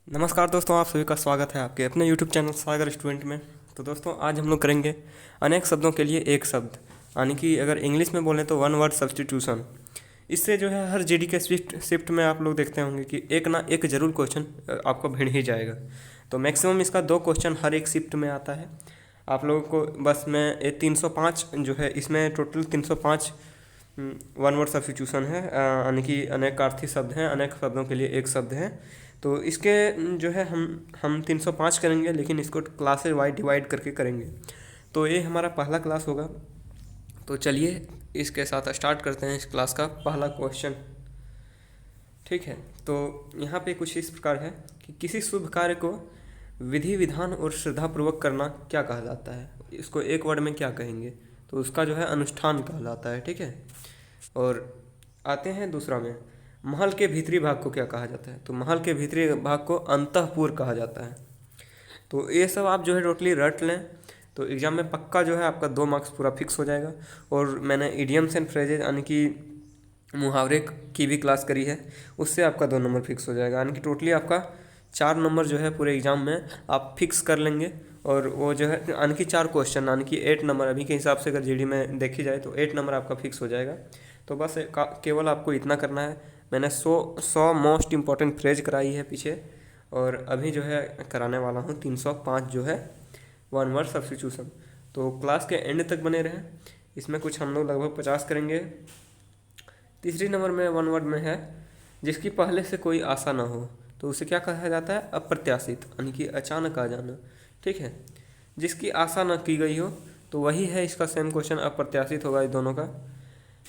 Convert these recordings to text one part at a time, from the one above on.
नमस्कार दोस्तों, आप सभी का स्वागत है आपके अपने YouTube चैनल सागर स्टूडेंट में। तो दोस्तों आज हम लोग करेंगे अनेक शब्दों के लिए एक शब्द, यानी कि अगर इंग्लिश में बोलें तो वन वर्ड सब्स्टिट्यूशन। इससे जो है हर जीडी के शिफ्ट में आप लोग देखते होंगे कि एक ना एक जरूर क्वेश्चन आपको भिड़ ही जाएगा। तो मैक्सिमम इसका 2 क्वेश्चन हर एक शिफ्ट में आता है। आप लोगों को बस मैं 305 जो है, इसमें टोटल 305 वन वर्ड सब्स्टिट्यूशन है, यानी कि अनेकार्थी शब्द हैं, अनेक शब्दों के लिए एक शब्द है। तो इसके जो है हम 305 करेंगे, लेकिन इसको क्लासेज वाइज डिवाइड करके करेंगे। तो ये हमारा पहला क्लास होगा। तो चलिए इसके साथ स्टार्ट करते हैं इस क्लास का पहला क्वेश्चन। ठीक है, तो यहाँ पे कुछ इस प्रकार है कि किसी शुभ कार्य को विधि विधान और श्रद्धापूर्वक करना क्या कहा जाता है। इसको एक वर्ड में क्या कहेंगे, तो उसका जो है अनुष्ठान कहलाता है। ठीक है, और आते हैं दूसरा में, महल के भीतरी भाग को क्या कहा जाता है। तो महल के भीतरी भाग को अंतःपुर कहा जाता है। तो ये सब आप जो है टोटली रट लें, तो एग्ज़ाम में पक्का जो है आपका 2 मार्क्स पूरा फिक्स हो जाएगा। और मैंने इडियम्स एंड फ्रेजेज यानी कि मुहावरे की भी क्लास करी है, उससे आपका 2 नंबर फिक्स हो जाएगा, यानी कि टोटली आपका 4 नंबर जो है पूरे एग्ज़ाम में आप फिक्स कर लेंगे। और वो जो है यानी कि 4 क्वेश्चन, यानी कि 8 नंबर अभी के हिसाब से अगर जीडी में देखी जाए तो 8 नंबर आपका फिक्स हो जाएगा। तो बस केवल आपको इतना करना है। मैंने 100 मोस्ट इम्पॉर्टेंट फ्रेज कराई है पीछे, और अभी जो है कराने वाला हूँ 305 जो है वन वर्ड सब्स्टिट्यूशन। तो क्लास के एंड तक बने रहें, इसमें कुछ हम लोग लगभग 50 करेंगे। तीसरी नंबर में वन वर्ड में है, जिसकी पहले से कोई आशा ना हो, तो उसे क्या कहा जाता है, अप्रत्याशित, यानी कि अचानक आ जाना। ठीक है, जिसकी आशा न की गई हो, तो वही है इसका सेम क्वेश्चन, अप्रत्याशित होगा इस दोनों का।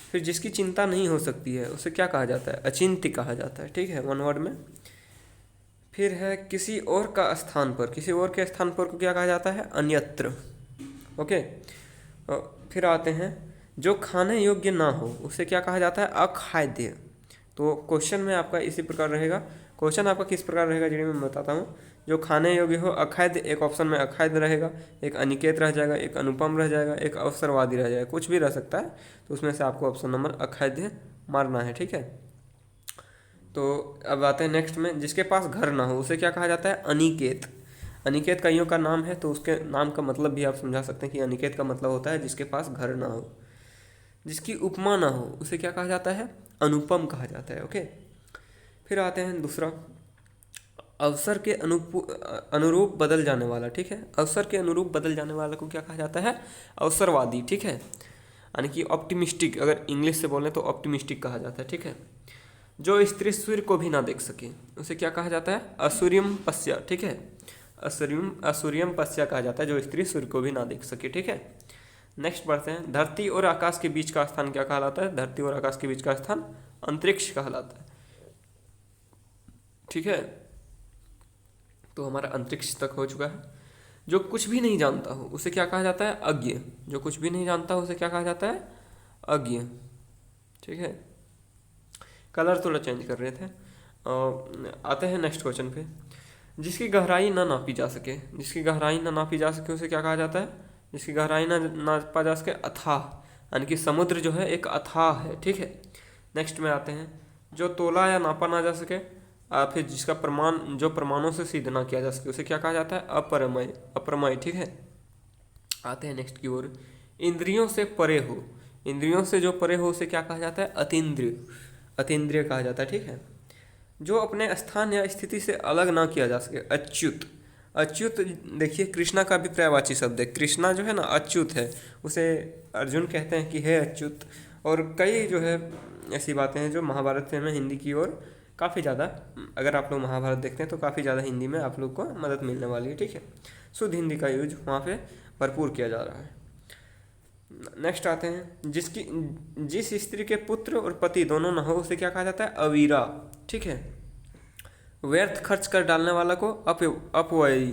फिर जिसकी चिंता नहीं हो सकती है, उसे क्या कहा जाता है, अचिंत्य कहा जाता है। ठीक है, वन वर्ड में। फिर है किसी और का स्थान पर, किसी और के स्थान पर को क्या कहा जाता है, अन्यत्र। ओके, फिर आते हैं, जो खाने योग्य ना हो उसे क्या कहा जाता है, अखाद्य। तो क्वेश्चन में आपका इसी प्रकार रहेगा। क्वेश्चन आपका किस प्रकार रहेगा जी मैं बताता हूँ। जो खाने योग्य हो अखाद्य, एक ऑप्शन में अखाद्य रहेगा, एक अनिकेत रह जाएगा, एक अनुपम रह जाएगा, एक अवसरवादी रह जाएगा, कुछ भी रह सकता है। तो उसमें से आपको ऑप्शन नंबर अखाद्य मारना है। ठीक है, तो अब आते हैं नेक्स्ट में, जिसके पास घर ना हो उसे क्या कहा जाता है, अनिकेत। अनिकेत कईयों का नाम है, तो उसके नाम का मतलब भी आप समझा सकते हैं कि अनिकेत का मतलब होता है जिसके पास घर ना हो। जिसकी उपमा ना हो उसे क्या कहा जाता है, अनुपम कहा जाता है। ओके, फिर आते हैं दूसरा, अवसर के अनुरूप बदल जाने वाला। ठीक है, अवसर के अनुरूप बदल जाने वाला को क्या कहा जाता है, अवसरवादी। ठीक है, यानी कि ऑप्टिमिस्टिक, अगर इंग्लिश से बोलें तो ऑप्टिमिस्टिक कहा जाता है। ठीक है, जो स्त्री सूर्य को भी ना देख सके उसे क्या कहा जाता है, असूर्यम पश्य। ठीक है, असूर्यम पश्य कहा जाता है जो स्त्री सूर्य को भी ना देख सके। ठीक है, नेक्स्ट बढ़ते हैं, धरती और आकाश के बीच का स्थान क्या कहलाता है, धरती और आकाश के बीच का स्थान अंतरिक्ष कहलाता है। ठीक है, तो हमारा अंतरिक्ष तक हो चुका है। जो कुछ भी नहीं जानता हो उसे क्या कहा जाता है, अज्ञ। जो कुछ भी नहीं जानता हो उसे क्या कहा जाता है, अज्ञ। ठीक है, कलर थोड़ा चेंज कर रहे थे। आते हैं नेक्स्ट क्वेश्चन पे, जिसकी गहराई ना नापी जा सके, जिसकी गहराई ना नापी जा सके उसे क्या कहा जाता है, जिसकी गहराई ना नापा जा सके, अथाह, यानी कि समुद्र जो है एक अथाह है। ठीक है, नेक्स्ट में आते हैं, जो तोला या नापा ना जा सके, फिर जिसका प्रमाण जो प्रमाणों से सिद्ध ना किया जा सके उसे क्या कहा जाता है, अपरमय, अपरमय। ठीक है, आते हैं नेक्स्ट की ओर, इंद्रियों से परे हो, इंद्रियों से जो परे हो उसे क्या कहा जाता है, अतीन्द्रिय, अतीन्द्रिय कहा जाता है। ठीक है, जो अपने स्थान या स्थिति से अलग ना किया जा सके, अच्युत। अच्युत देखिए कृष्णा का भी पर्यायवाची शब्द है, कृष्णा जो है ना अच्युत है, उसे अर्जुन कहते हैं कि हे अच्युत। और कई जो है ऐसी बातें हैं जो महाभारत में हिंदी की ओर काफ़ी ज़्यादा, अगर आप लोग महाभारत देखते हैं तो काफ़ी ज़्यादा हिंदी में आप लोग को मदद मिलने वाली है। ठीक है, शुद्ध हिंदी का यूज वहाँ पे भरपूर किया जा रहा है। नेक्स्ट आते हैं, जिस स्त्री के पुत्र और पति दोनों न हो उसे क्या कहा जाता है, अवीरा। ठीक है, व्यर्थ खर्च कर डालने वाला को अपव्ययी,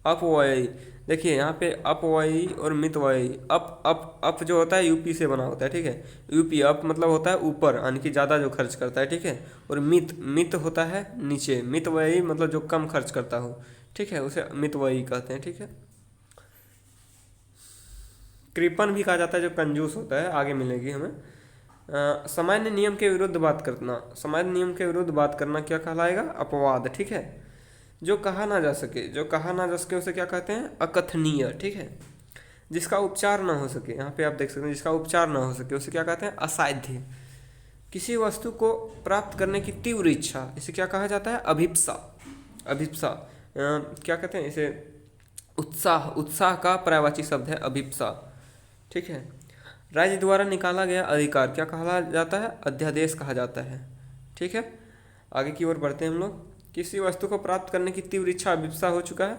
अपव्ययी। देखिए यहाँ पे अपव्ययी और मितव्ययी, अप जो होता है यूपी से बना होता है। ठीक है, यूपी अप मतलब होता है ऊपर, यानी कि ज़्यादा जो खर्च करता है। ठीक है, और मित होता है नीचे, मितव्ययी मतलब जो कम खर्च करता हो। ठीक है, उसे मितव्ययी कहते हैं। ठीक है, कृपण भी कहा जाता है जो कंजूस होता है, आगे मिलेगी हमें। सामान्य नियम के विरुद्ध बात करना, सामान्य नियम के विरुद्ध बात करना क्या कहलाएगा? अपवाद। ठीक है। जो कहा ना जा सके, जो कहा ना जा सके उसे क्या कहते हैं? अकथनीय। ठीक है। जिसका उपचार ना हो सके, यहाँ पे आप देख सकते हैं, जिसका उपचार ना हो सके उसे क्या कहते हैं? असाध्य। किसी वस्तु को प्राप्त करने की तीव्र इच्छा, इसे क्या कहा जाता है? अभिप्सा। अभिप्सा क्या कहते हैं इसे? उत्साह। उत्साह का पर्यायवाची शब्द है अभिप्सा। ठीक है। राज्य द्वारा निकाला गया अधिकार क्या कहा जाता है? अध्यादेश कहा जाता है। ठीक है। आगे की ओर बढ़ते हैं हम लोग। किसी वस्तु को प्राप्त करने की तीव्र इच्छा अभिप्सा हो चुका है,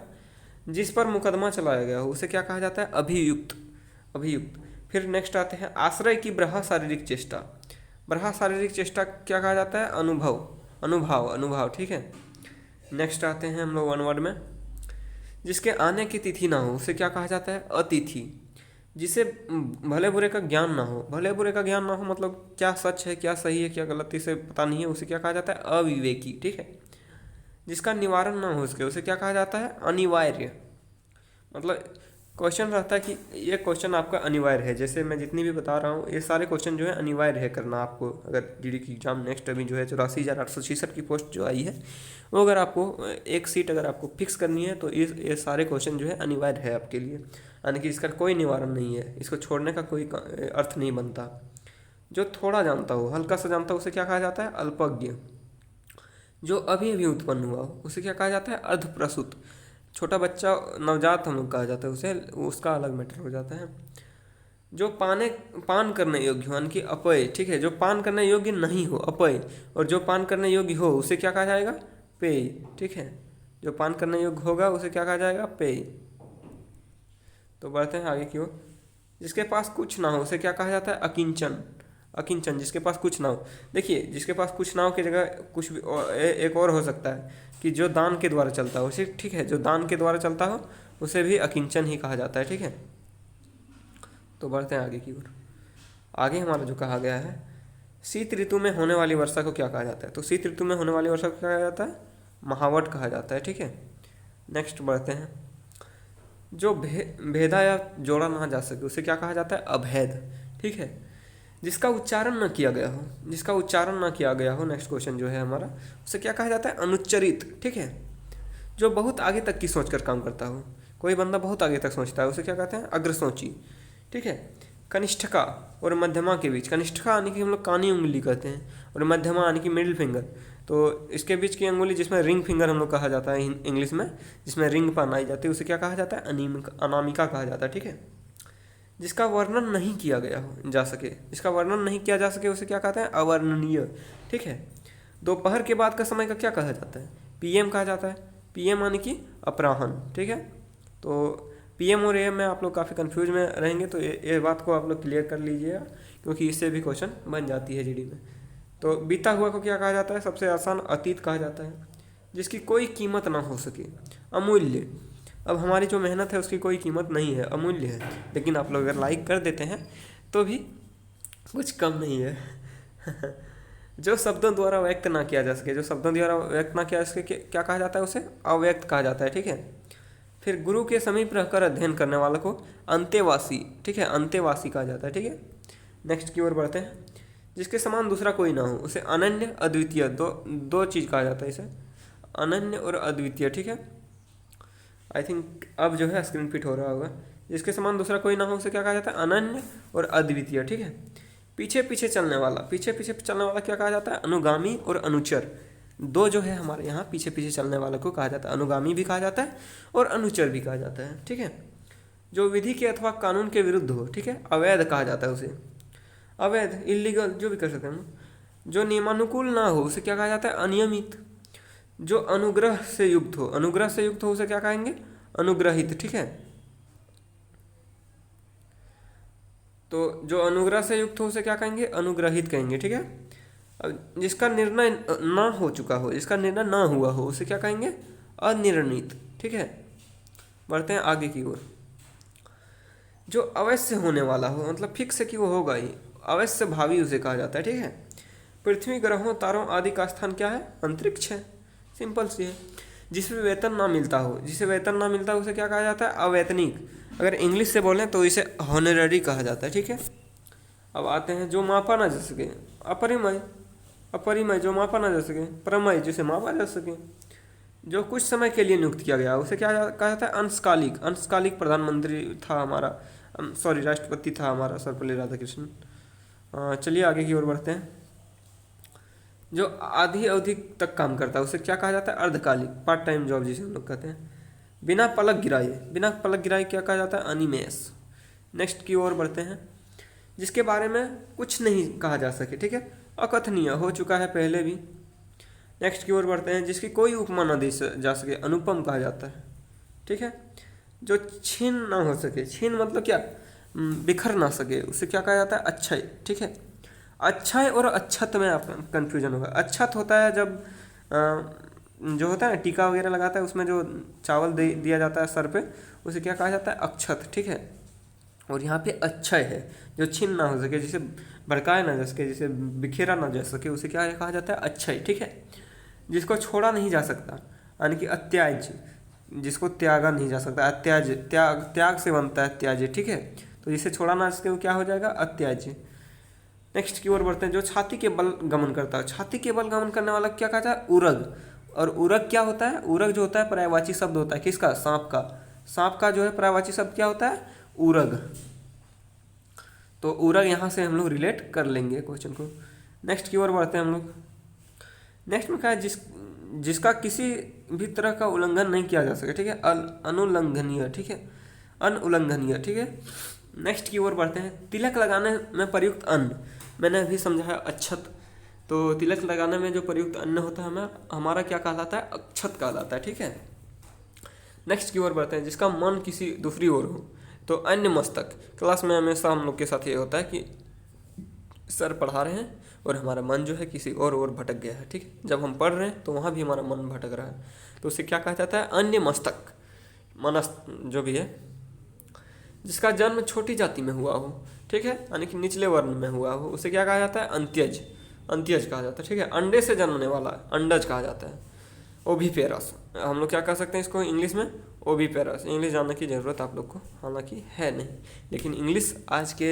जिस पर मुकदमा चलाया गया हो उसे क्या कहा जाता है? अभियुक्त। अभियुक्त। फिर नेक्स्ट आते हैं आश्रय की बृहा शारीरिक चेष्टा। बृहा शारीरिक चेष्टा क्या कहा जाता है? अनुभव। अनुभाव। अनुभाव। ठीक है। नेक्स्ट आते हैं हम लोग वन वर्ड में। जिसके आने की तिथि ना हो उसे क्या कहा जाता है? अतिथि। जिसे भले बुरे का ज्ञान ना हो, भले बुरे का ज्ञान ना हो मतलब क्या सच है क्या सही है क्या गलत इसे पता नहीं है, उसे क्या कहा जाता है? अविवेकी। ठीक है। जिसका निवारण ना हो उसके उसे क्या कहा जाता है? अनिवार्य। मतलब क्वेश्चन रहता है कि ये क्वेश्चन आपका अनिवार्य है, जैसे मैं जितनी भी बता रहा हूँ ये सारे क्वेश्चन जो है अनिवार्य है करना आपको। अगर जीडी की एग्जाम नेक्स्ट अभी जो है 84,866 की पोस्ट जो आई है, वो अगर आपको एक सीट अगर आपको फिक्स करनी है तो ये सारे क्वेश्चन जो है अनिवार्य है आपके लिए, यानी कि इसका कोई निवारण नहीं है, इसको छोड़ने का कोई अर्थ नहीं बनता। जो थोड़ा जानता हो, हल्का सा जानता हो उसे क्या कहा जाता है? अल्पज्ञ। जो अभी अभी उत्पन्न हुआ हो उसे क्या कहा जाता है? अर्धप्रसूत। छोटा बच्चा नवजात हम लोग कहा जाता है उसे, उसका अलग मैटर हो जाता है। जो पान करने योग्य हो, यानी कि अपेय। ठीक है। जो पान करने योग्य नहीं हो अपेय, और जो पान करने योग्य हो उसे क्या कहा जाएगा? पेय। ठीक है। जो पान करने योग्य होगा उसे क्या कहा जाएगा? पेय। तो बढ़ते हैं आगे की ओर। जिसके पास कुछ ना हो उसे क्या कहा जाता है? अकिंचन। अकिंचन। जिसके पास कुछ ना हो, देखिए जिसके पास कुछ ना हो की जगह कुछ भी एक और हो सकता है कि जो दान के द्वारा चलता हो उसे, ठीक है, जो दान के द्वारा चलता हो उसे भी अकिंचन ही कहा जाता है। ठीक है। तो बढ़ते हैं आगे की ओर। आगे हमारा जो कहा गया है, शीत ऋतु में होने वाली वर्षा को क्या कहा जाता है? तो शीत ऋतु में होने वाली वर्षा को क्या कहा जाता है? महावट कहा जाता है। ठीक है। नेक्स्ट बढ़ते हैं। जो भेदा या जोड़ा ना जा सके उसे क्या कहा जाता है? अभेद। ठीक है। जिसका उच्चारण न किया गया हो, जिसका उच्चारण न किया गया हो, नेक्स्ट क्वेश्चन जो है हमारा, उसे क्या कहा जाता है? अनुच्चरित। ठीक है। जो बहुत आगे तक की सोचकर काम करता हो, कोई बंदा बहुत आगे तक सोचता है उसे क्या कहते हैं? अग्रसोची। ठीक है। कनिष्ठिका और मध्यमा के बीच, कनिष्ठिका यानी कि हम लोग कानी उंगली कहते हैं, और मध्यमा यानी कि मिडिल फिंगर, तो इसके बीच की अंगुली जिसमें रिंग फिंगर हम लोग कहा जाता है इंग्लिश में, जिसमें रिंग पहनाई जाती है उसे क्या कहा जाता है? अनामिका कहा जाता है। ठीक है। जिसका वर्णन नहीं किया गया हो जा सके, जिसका वर्णन नहीं किया जा सके उसे क्या कहते हैं? अवर्णनीय। ठीक है। दोपहर के बाद का समय का क्या कहा जाता है? पीएम कहा जाता है। पीएम यानी कि अपराह्न। ठीक है। तो पीएम और एएम में आप लोग काफ़ी कंफ्यूज में रहेंगे, तो ये बात को आप लोग क्लियर कर लीजिएगा, क्योंकि इससे भी क्वेश्चन बन जाती है जीडी में। तो बीता हुआ को क्या कहा जाता है? सबसे आसान अतीत कहा जाता है। जिसकी कोई कीमत ना हो सके, अमूल्य। अब हमारी जो मेहनत है उसकी कोई कीमत नहीं है, अमूल्य है, लेकिन आप लोग अगर लाइक कर देते हैं तो भी कुछ कम नहीं है। जो शब्दों द्वारा व्यक्त ना किया जा सके, जो शब्दों द्वारा व्यक्त ना किया जा सके क्या कहा जाता है? उसे अव्यक्त कहा जाता है। ठीक है। फिर गुरु के समीप रहकर अध्ययन करने वाले को अंतेवासी। ठीक है। अंतेवासी कहा जाता है। ठीक है। नेक्स्ट की ओर बढ़ते हैं। जिसके समान दूसरा कोई ना हो उसे अनन्य अद्वितीय, दो चीज़ कहा जाता है इसे, अनन्य और अद्वितीय। ठीक है। आई थिंक अब जो है स्क्रीन फिट हो रहा होगा। जिसके समान दूसरा कोई ना हो उसे क्या कहा जाता है? अनन्य और अद्वितीय। ठीक है। पीछे पीछे चलने वाला, पीछे पीछे चलने वाला क्या कहा जाता है? अनुगामी और अनुचर। दो जो है हमारे यहाँ पीछे पीछे चलने वाले को कहा जाता है, अनुगामी भी कहा जाता है और अनुचर भी कहा जाता है। ठीक है। जो विधि के अथवा कानून के विरुद्ध हो, ठीक है, अवैध कहा जाता है उसे, अवैध, इलीगल, जो भी कर सकते हैं हम। जो नियमानुकूल ना हो उसे क्या कहा जाता है? अनियमित। जो अनुग्रह से युक्त हो, अनुग्रह से युक्त हो उसे क्या कहेंगे? अनुग्रहित। ठीक है। तो जो अनुग्रह से युक्त हो उसे क्या कहेंगे? अनुग्रहित कहेंगे। ठीक है। अब जिसका निर्णय ना हो चुका हो, जिसका निर्णय ना हुआ हो उसे क्या कहेंगे? अनिर्णित। ठीक है। बढ़ते हैं आगे की ओर। जो अवश्य होने वाला हो, मतलब फिक्स है कि वो होगा ही, अवश्य भावी उसे कहा जाता है। ठीक है। पृथ्वी, ग्रहों, तारों आदि का स्थान क्या है? अंतरिक्ष है। सिंपल सी है। जिसमें वेतन ना मिलता हो, जिसे वेतन ना मिलता हो उसे क्या कहा जाता है? अवैतनिक। अगर इंग्लिश से बोलें तो इसे हॉनररी कहा जाता है। ठीक है। अब आते हैं जो मापा ना जा सके, अपरिमेय। अपरिमेय जो मापा ना जा सके। प्रमेय जिसे मापा जा सके। जो कुछ समय के लिए नियुक्त किया गया उसे क्या कहा जाता है? अंशकालिक। अंशकालिक प्रधानमंत्री था हमारा, सॉरी राष्ट्रपति था हमारा सर्वपल्ली राधाकृष्णन। चलिए आगे की ओर बढ़ते हैं। जो आधी अवधि तक काम करता है उसे क्या कहा जाता है? अर्धकालिक, पार्ट टाइम जॉब जिसे हम लोग कहते हैं। बिना पलक गिराए, बिना पलक गिराए क्या कहा जाता है? अनिमेष। नेक्स्ट की ओर बढ़ते हैं। जिसके बारे में कुछ नहीं कहा जा सके, ठीक है, अकथनीय, हो चुका है पहले भी। नेक्स्ट की ओर बढ़ते हैं। जिसकी कोई उपमा न दी जा सके, अनुपम कहा जाता है, ठीक है। जो छीन ना हो सके, छीन मतलब क्या? बिखर ना सके, उसे क्या कहा जाता है? अक्षय, ठीक है। अक्षय और अक्षत में आपका कन्फ्यूजन होगा। अक्षत होता है जब जो होता है ना टीका वगैरह लगाता है, उसमें जो चावल दिया जाता है सर पे, उसे क्या कहा जाता है? अक्षत, ठीक है। और यहाँ पे अक्षय है, जो छीन ना हो सके, जिसे भड़काया ना जा सके, जिसे बिखेरा ना जा सके, उसे क्या कहा जाता है? अक्षय, ठीक है। जिसको छोड़ा नहीं जा सकता, यानी कि अत्याज्य, जिसको त्यागा नहीं जा सकता, अत्याज्य, त्याग से बनता है त्याज्य, ठीक है। तो जिसे छोड़ा ना सके वो क्या हो जाएगा? अत्याज्य। नेक्स्ट की ओर बढ़ते हैं। जो छाती के बल गमन करता है, छाती के बल गमन करने वाला क्या कहता है? उरग। और उरग क्या होता है? उरग जो होता है पर्यायवाची शब्द होता है, किसका? सांप का। सांप का जो है पर्यायवाची शब्द क्या होता है? उरग। तो उरग यहाँ से हम लोग रिलेट कर लेंगे क्वेश्चन को। नेक्स्ट की ओर बढ़ते हैं हम लोग। नेक्स्ट में क्या है? जिसका किसी भी तरह का उल्लंघन नहीं किया जा सके, ठीक है, अनुल्लंघनीय, ठीक है, अनुल्लंघनीय, ठीक है। नेक्स्ट की ओर बढ़ते हैं। तिलक लगाने में प्रयुक्त अन्न, मैंने अभी समझाया अक्षत। तो तिलक लगाने में जो प्रयुक्त अन्न होता है हमारा क्या कहलाता है? अक्षत कहलाता है, ठीक है। नेक्स्ट की ओर बढ़ते हैं। जिसका मन किसी दूसरी ओर हो, तो अन्य मस्तक। क्लास में हमेशा हम लोग के साथ ये होता है कि सर पढ़ा रहे हैं और हमारा मन जो है किसी और ओर भटक गया है, ठीक है। जब हम पढ़ रहे हैं तो वहाँ भी हमारा मन भटक रहा है, तो उसे क्या कहा जाता है? अन्य मस्तक, मनस्त जो भी है। जिसका जन्म छोटी जाति में हुआ हो, ठीक है, यानी कि निचले वर्ण में हुआ हो, उसे क्या कहा जाता है? अंत्यज। अंत्यज कहा जाता है, ठीक है। अंडे से जन्मने वाला अंडज कहा जाता है। ओविपेरस, हम लोग क्या कह सकते हैं इसको इंग्लिश में? ओविपेरस। इंग्लिश जानने की ज़रूरत आप लोग को हालांकि है नहीं, लेकिन इंग्लिश आज के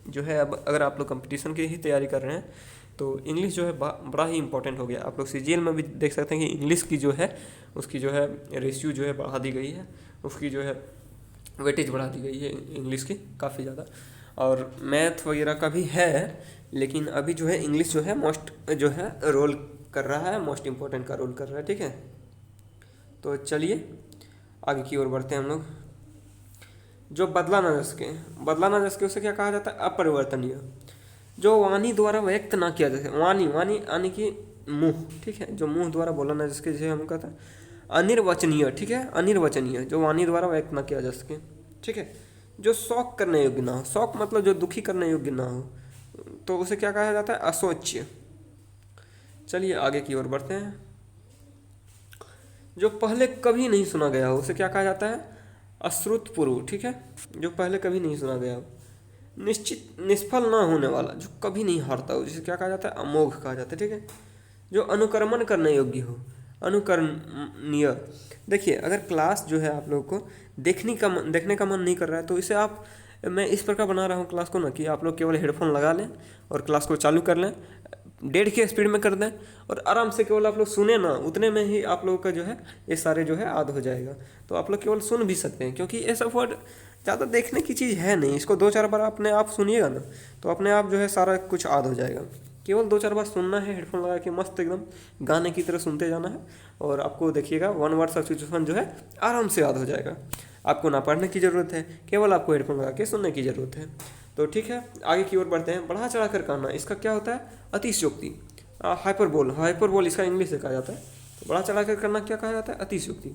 जो है, अब अगर आप लोग कंपटीशन की ही तैयारी कर रहे हैं तो इंग्लिश जो है बड़ा ही इंपॉर्टेंट हो गया। आप लोग सीजीएल में भी देख सकते हैं कि इंग्लिश की जो है उसकी जो है रेशियो जो है बढ़ा दी गई है, उसकी जो है वेटेज बढ़ा दी गई है इंग्लिश की काफ़ी ज़्यादा। और मैथ वगैरह का भी है, लेकिन अभी जो है इंग्लिश जो है मोस्ट जो है रोल कर रहा है, मोस्ट इम्पोर्टेंट का रोल कर रहा है, ठीक है। तो चलिए आगे की ओर बढ़ते हैं हम लोग। जो बदला ना जा सके, बदला ना जा सके उसे क्या कहा जाता है? अपरिवर्तनीय। जो वाणी द्वारा व्यक्त ना किया जा सके, वाणी, वाणी यानी कि मुँह, ठीक है, जो मुँह द्वारा बोला ना जा सके, जिसे हम कहते हैं अनिर्वचनीय, ठीक है, अनिर्वचनीय, जो वाणी द्वारा व्यक्त ना किया जा सके, ठीक है। जो शौक करने योग्य ना हो, शौक मतलब जो दुखी करने योग्य ना हो, तो उसे क्या कहा जाता है? अशोच्य। चलिए आगे की ओर बढ़ते हैं। जो पहले कभी नहीं सुना गया हो उसे क्या कहा जाता है? अश्रुतपूर्व, ठीक है, जो पहले कभी नहीं सुना गया हो। निश्चित निष्फल ना होने वाला, जो कभी नहीं हारता हो, जिसे क्या कहा जाता है? अमोघ कहा जाता है, ठीक है। जो अनुकर्मण करने योग्य हो, अनुकरणीय। देखिए अगर क्लास जो है आप लोगों को देखने का मन नहीं कर रहा है, तो इसे आप, मैं इस प्रकार बना रहा हूँ क्लास को ना कि आप लोग केवल हेडफोन लगा लें और क्लास को चालू कर लें, 1.5 की स्पीड में कर दें और आराम से केवल आप लोग सुने ना, उतने में ही आप लोगों का जो है ये सारे जो है याद हो जाएगा। तो आप लोग केवल सुन भी सकते हैं, क्योंकि ये सब वर्ड ज़्यादा देखने की चीज़ है नहीं। इसको 2-4 बार अपने आप सुनिएगा ना, तो अपने आप जो है सारा कुछ याद हो जाएगा। केवल 2-4 बार सुनना है, हेडफोन लगा के मस्त एकदम गाने की तरह सुनते जाना है, और आपको देखिएगा 1 वर्ड सब्स्टिट्यूशन जो है आराम से याद हो जाएगा। आपको ना पढ़ने की ज़रूरत है, केवल आपको हेडफोन लगा के सुनने की ज़रूरत है। तो ठीक है, आगे की ओर बढ़ते हैं। बढ़ा चढ़ा कर कहना, इसका क्या होता है? अतिशयोक्ति, हाइपरबोल। हाइपरबोल इसका इंग्लिश से कहा जाता है। तो बढ़ा चढ़ा कर करना क्या कहा जाता है? अतिशयोक्ति।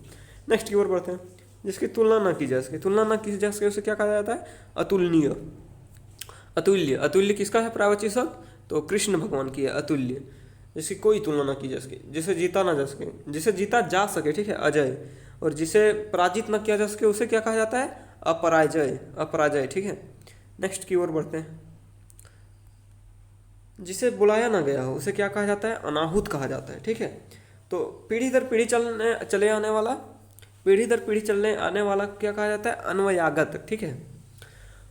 नेक्स्ट की ओर बढ़ते हैं। जिसकी तुलना ना की जा सके, तुलना ना की जा सके उसे क्या कहा जाता है? अतुलनीय। अतुल्य, अतुल्य किसका है प्रावची शब्द? तो कृष्ण भगवान की है अतुल्य। जिसकी कोई तुलना ना की जा सके, जिसे जीता ना जा सके, जिसे जीता जा सके, ठीक है, अजय। और जिसे पराजित ना किया जा सके उसे क्या कहा जाता है? अपराजय, अपराजय, ठीक है। नेक्स्ट की ओर बढ़ते हैं। जिसे बुलाया ना गया हो उसे क्या कहा जाता है? अनाहुत कहा जाता है, ठीक है। तो पीढ़ी दर पीढ़ी चले आने वाला, पीढ़ी दर पीढ़ी चलने आने वाला क्या कहा जाता है? अन्वयागत, ठीक है।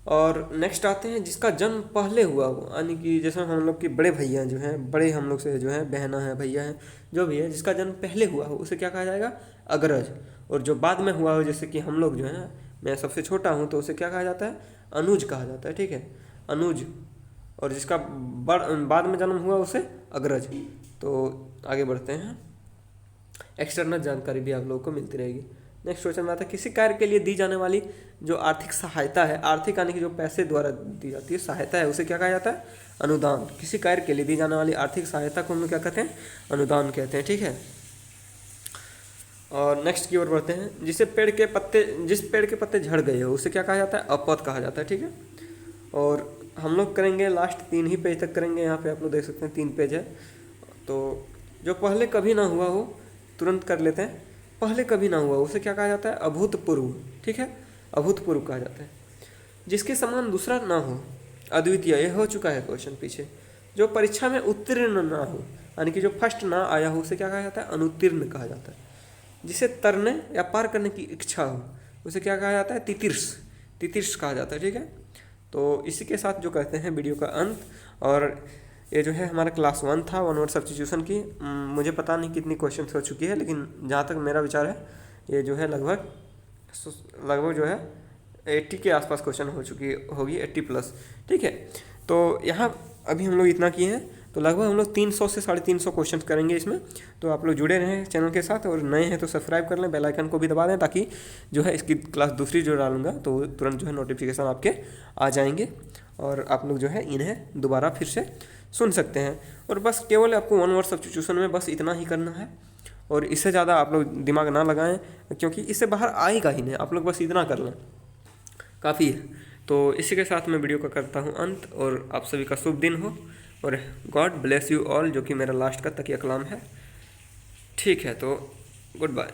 और नेक्स्ट आते हैं जिसका जन्म पहले हुआ हो, यानी कि जैसे हम लोग के बड़े भैया जो हैं, बड़े हम लोग से जो है बहना है, भैया हैं, जो भी है जिसका जन्म पहले हुआ हो उसे क्या कहा जाएगा, अग्रज। और जो बाद में हुआ हो, जैसे कि हम लोग जो है, मैं सबसे छोटा हूँ, तो उसे क्या कहा जाता है, अनुज कहा जाता है, ठीक है, अनुज। और जिसका बाद में जन्म हुआ उसे अग्रज। तो आगे बढ़ते हैं, एक्सटर्नल जानकारी भी आप लोगों को मिलती रहेगी। नेक्स्ट क्वेश्चन में आता है, किसी कार्य के लिए दी जाने वाली जो आर्थिक सहायता है, आर्थिक यानी कि जो पैसे द्वारा दी जाती है सहायता है, उसे क्या कहा जाता है, अनुदान। किसी कार्य के लिए दी जाने वाली आर्थिक सहायता को हम लोग क्या कहते हैं, अनुदान कहते हैं, ठीक है। और नेक्स्ट की ओर बढ़ते हैं, जिस पेड़ के पत्ते झड़ गए हो उसे क्या कहा जाता है, अपपत कहा जाता है, ठीक है। और हम लोग करेंगे लास्ट 3 ही पेज तक करेंगे, यहाँ पे आप लोग देख सकते हैं 3 पेज है। तो जो पहले कभी ना हुआ हो, तुरंत कर लेते हैं, पहले कभी ना हुआ उसे क्या कहा जाता है, अभूतपूर्व, ठीक है, अभूतपूर्व कहा जाता है। जिसके समान दूसरा ना हो, अद्वितीय, यह हो चुका है क्वेश्चन पीछे। जो परीक्षा में उत्तीर्ण ना हो, यानी कि जो फर्स्ट ना आया हो उसे क्या कहा जाता है, अनुत्तीर्ण कहा जाता है। जिसे तरने या पार करने की इच्छा हो उसे क्या कहा जाता है, तितीर्ष कहा जाता है, ठीक है। तो इसी के साथ जो कहते हैं वीडियो का अंत। और ये जो है हमारा क्लास 1 था, 1 वर्ड सब्स्टिट्यूशन की। मुझे पता नहीं कितनी क्वेश्चन हो चुकी है, लेकिन जहाँ तक मेरा विचार है ये जो है लगभग जो है 80 के आसपास क्वेश्चन हो चुकी होगी, 80+, ठीक है। तो यहाँ अभी हम लोग इतना किए हैं, तो लगभग हम लोग 300 से 350 क्वेश्चन करेंगे इसमें। तो आप लोग जुड़े रहें चैनल के साथ, और नए हैं तो सब्सक्राइब कर लें, बेल आइकन को भी दबा दें, ताकि जो है इसकी क्लास दूसरी जो डालूंगा तो तुरंत जो है नोटिफिकेशन आपके आ जाएंगे, और आप लोग जो है इन्हें दोबारा फिर से सुन सकते हैं। और बस केवल आपको 1 वर्ड सब्स्टिट्यूशन में बस इतना ही करना है, और इससे ज़्यादा आप लोग दिमाग ना लगाएं, क्योंकि इससे बाहर आएगा ही नहीं। आप लोग बस इतना कर लें, काफ़ी है। तो इसी के साथ मैं वीडियो का करता हूँ अंत, और आप सभी का शुभ दिन हो, और गॉड ब्लेस यू ऑल, जो कि मेरा लास्ट का तकिया कलाम है, ठीक है। तो गुड बाय।